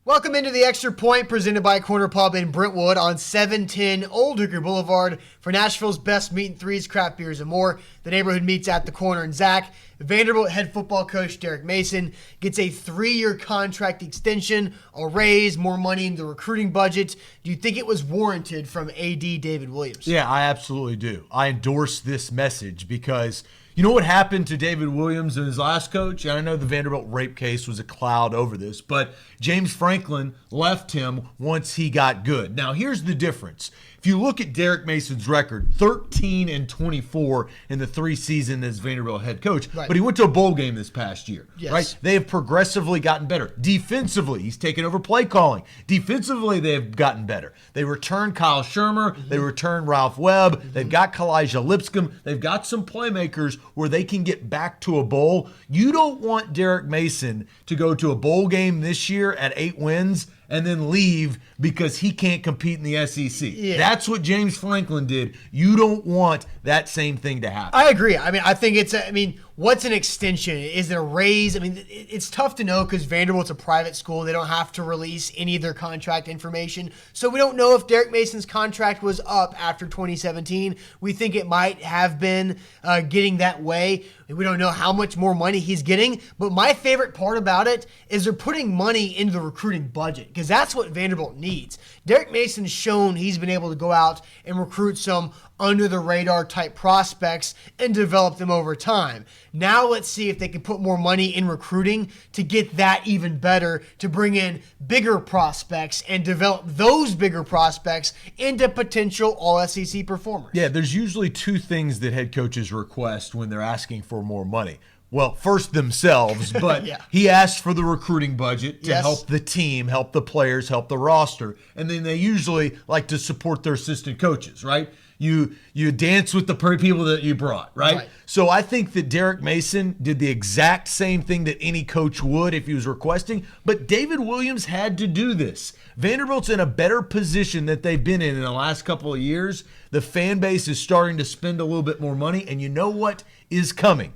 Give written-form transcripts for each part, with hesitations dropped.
Welcome into the Extra Point presented by Corner Pub in Brentwood on 710 Old Hooker Boulevard for Nashville's best meat and threes, craft beers, and more. The neighborhood meets at the corner. And Zach, Vanderbilt head football coach Derek Mason gets a 3-year contract extension, a raise, more money in the recruiting budget. Do you think it was warranted from AD David Williams? Yeah, I absolutely do. I endorse this message because you know what happened to David Williams and his last coach? And I know the Vanderbilt rape case was a cloud over this, but James Franklin left him once he got good. Now, here's the difference. If you look at Derek Mason's record, 13-24 in the 3 seasons as Vanderbilt head coach, Right. but he went to a bowl game this past year, Yes. right? They have progressively gotten better. Defensively, he's taken over play calling. Defensively, they have gotten better. They returned Kyle Shermer. They returned Ralph Webb. They've got Kalijah Lipscomb. They've got some playmakers where they can get back to a bowl. You don't want Derek Mason to go to a bowl game this year at 8 wins and then leave because he can't compete in the SEC. Yeah. That's what James Franklin did. You don't want that same thing to happen. I agree. I think what's an extension? Is it a raise? It's tough to know because Vanderbilt's a private school. They don't have to release any of their contract information. So we don't know if Derek Mason's contract was up after 2017. We think it might have been getting that way. We don't know how much more money he's getting. But my favorite part about it is they're putting money into the recruiting budget because that's what Vanderbilt needs. Derek Mason's shown he's been able to go out and recruit some under-the-radar type prospects and develop them over time. Now let's see if they can put more money in recruiting to get that even better, to bring in bigger prospects and develop those bigger prospects into potential All-SEC performers. Yeah, there's usually 2 things that head coaches request when they're asking for more money. Well, first themselves, but Yeah. he asked for the recruiting budget to Yes. help the team, help the players, help the roster. And then they usually like to support their assistant coaches, right? You dance with the people that you brought, right? Right. So I think that Derek Mason did the exact same thing that any coach would if he was requesting, but David Williams had to do this. Vanderbilt's in a better position that they've been in the last couple of years. The fan base is starting to spend a little bit more money, and you know what is coming?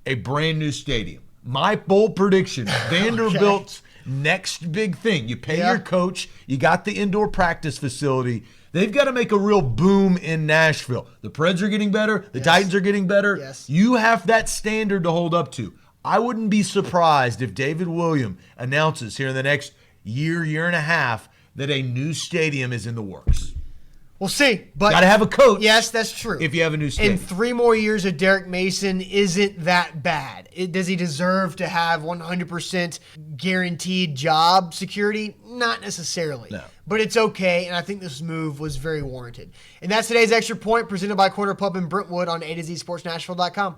A brand new stadium. My bold prediction, Vanderbilt's next big thing. You pay your coach, you got the indoor practice facility. They've got to make a real boom in Nashville. The Preds are getting better. The Titans are getting better. Yes. You have that standard to hold up to. I wouldn't be surprised if David Williams announces here in the next year and a half that a new stadium is in the works. We'll see. But Got to have a coach. yes, that's true. If you have a new stadium. And 3 more years of Derek Mason isn't that bad. Does he deserve to have 100% guaranteed job security? Not necessarily. No. But it's okay, and I think this move was very warranted. And that's today's Extra Point presented by Corner Pub in Brentwood on A to Z Sports Nashville.com.